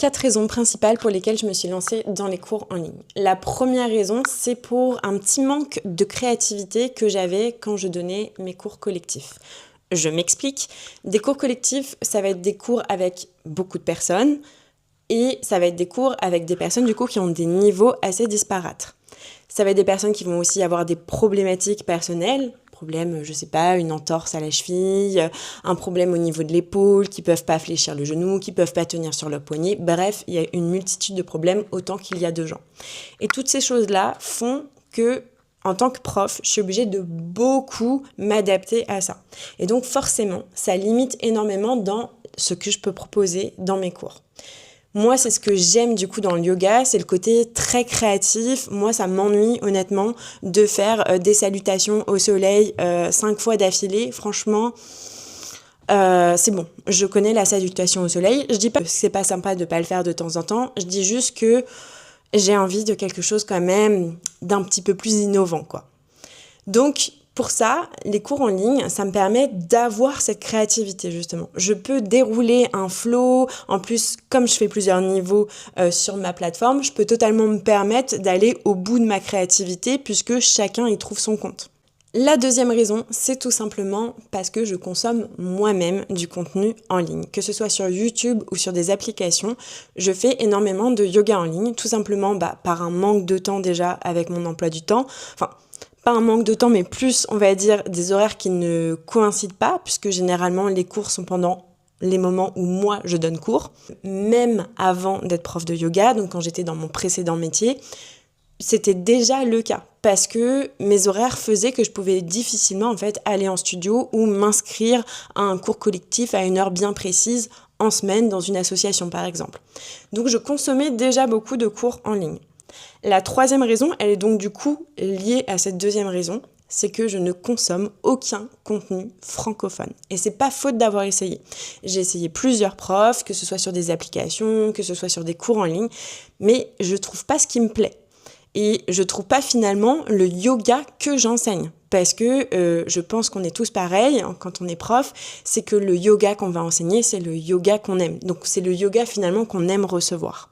4 raisons principales pour lesquelles je me suis lancée dans les cours en ligne. La première raison, c'est pour un petit manque de créativité que j'avais quand je donnais mes cours collectifs. Je m'explique. Des cours collectifs, ça va être des cours avec beaucoup de personnes et ça va être des cours avec des personnes du coup qui ont des niveaux assez disparates. Ça va être des personnes qui vont aussi avoir des problématiques personnelles, je sais pas, une entorse à la cheville, un problème au niveau de l'épaule, qui peuvent pas fléchir le genou, qui peuvent pas tenir sur le poignet. Bref, il y a une multitude de problèmes autant qu'il y a de gens. Et toutes ces choses-là font que, en tant que prof, je suis obligée de beaucoup m'adapter à ça. Et donc forcément, ça limite énormément dans ce que je peux proposer dans mes cours. Moi, c'est ce que j'aime du coup dans le yoga, c'est le côté très créatif. Moi, ça m'ennuie honnêtement de faire des salutations au soleil 5 fois d'affilée. Franchement, c'est bon. Je connais la salutation au soleil. Je dis pas que c'est pas sympa de pas le faire de temps en temps. Je dis juste que j'ai envie de quelque chose quand même d'un petit peu plus innovant, quoi. Donc, pour ça, les cours en ligne, ça me permet d'avoir cette créativité justement. Je peux dérouler un flow. En plus, comme je fais plusieurs niveaux sur ma plateforme, je peux totalement me permettre d'aller au bout de ma créativité puisque chacun y trouve son compte. La deuxième raison, c'est tout simplement parce que je consomme moi-même du contenu en ligne. Que ce soit sur YouTube ou sur des applications, je fais énormément de yoga en ligne, tout simplement par un manque de temps déjà avec mon emploi du temps. Pas un manque de temps, mais plus, on va dire, des horaires qui ne coïncident pas, puisque généralement, les cours sont pendant les moments où moi, je donne cours. Même avant d'être prof de yoga, donc quand j'étais dans mon précédent métier, c'était déjà le cas. Parce que mes horaires faisaient que je pouvais difficilement, en fait, aller en studio ou m'inscrire à un cours collectif à une heure bien précise en semaine dans une association, par exemple. Donc, je consommais déjà beaucoup de cours en ligne. La troisième raison, elle est donc du coup liée à cette deuxième raison, c'est que je ne consomme aucun contenu francophone. Et c'est pas faute d'avoir essayé. J'ai essayé plusieurs profs, que ce soit sur des applications, que ce soit sur des cours en ligne, mais je trouve pas ce qui me plaît. Et je trouve pas finalement le yoga que j'enseigne. Parce que je pense qu'on est tous pareils quand on est prof, c'est que le yoga qu'on va enseigner, c'est le yoga qu'on aime. Donc c'est le yoga finalement qu'on aime recevoir.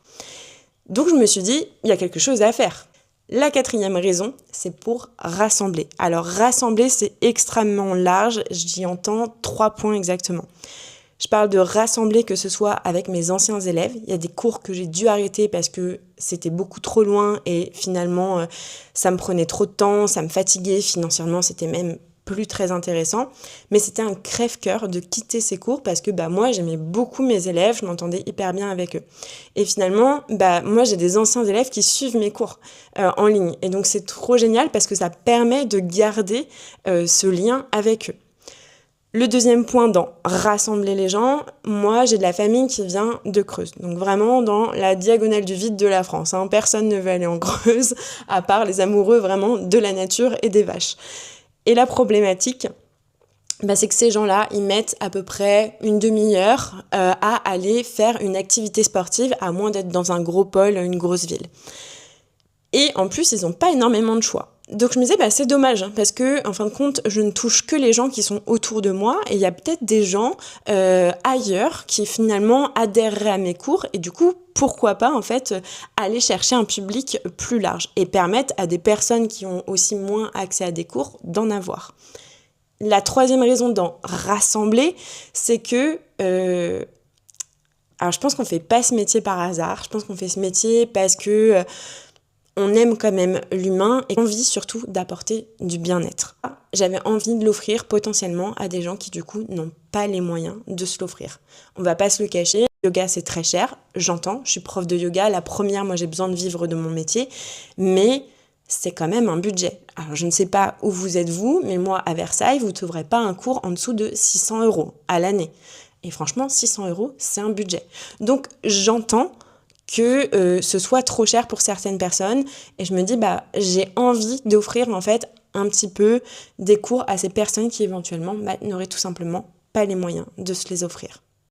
Donc je me suis dit, il y a quelque chose à faire. La quatrième raison, c'est pour rassembler. Alors rassembler, c'est extrêmement large, j'y entends 3 points exactement. Je parle de rassembler que ce soit avec mes anciens élèves. Il y a des cours que j'ai dû arrêter parce que c'était beaucoup trop loin et finalement ça me prenait trop de temps, ça me fatiguait, financièrement c'était même plus très intéressant, mais c'était un crève-cœur de quitter ces cours parce que moi j'aimais beaucoup mes élèves, je m'entendais hyper bien avec eux. Et finalement, moi j'ai des anciens élèves qui suivent mes cours en ligne et donc c'est trop génial parce que ça permet de garder ce lien avec eux. Le deuxième point dans rassembler les gens, moi j'ai de la famille qui vient de Creuse, donc vraiment dans la diagonale du vide de la France. Personne ne veut aller en Creuse à part les amoureux vraiment de la nature et des vaches. Et la problématique, c'est que ces gens-là, ils mettent à peu près une demi-heure à aller faire une activité sportive, à moins d'être dans un gros pôle, une grosse ville. Et en plus, ils n'ont pas énormément de choix. Donc je me disais, c'est dommage, parce que en fin de compte, je ne touche que les gens qui sont autour de moi, et il y a peut-être des gens ailleurs qui finalement adhéreraient à mes cours, et du coup, pourquoi pas en fait aller chercher un public plus large, et permettre à des personnes qui ont aussi moins accès à des cours d'en avoir. La troisième raison d'en rassembler, c'est que... alors je pense qu'on fait pas ce métier par hasard, je pense qu'on fait ce métier parce que... on aime quand même l'humain et envie surtout d'apporter du bien-être. J'avais envie de l'offrir potentiellement à des gens qui du coup n'ont pas les moyens de se l'offrir. On va pas se le cacher, le yoga c'est très cher, j'entends, je suis prof de yoga, la première, moi j'ai besoin de vivre de mon métier, mais c'est quand même un budget. Alors je ne sais pas où vous êtes vous, mais moi à Versailles, vous ne trouverez pas un cours en dessous de 600 € à l'année. Et franchement, 600 €, c'est un budget. Donc j'entends que ce soit trop cher pour certaines personnes et je me dis j'ai envie d'offrir en fait un petit peu des cours à ces personnes qui éventuellement n'auraient tout simplement pas les moyens de se les offrir.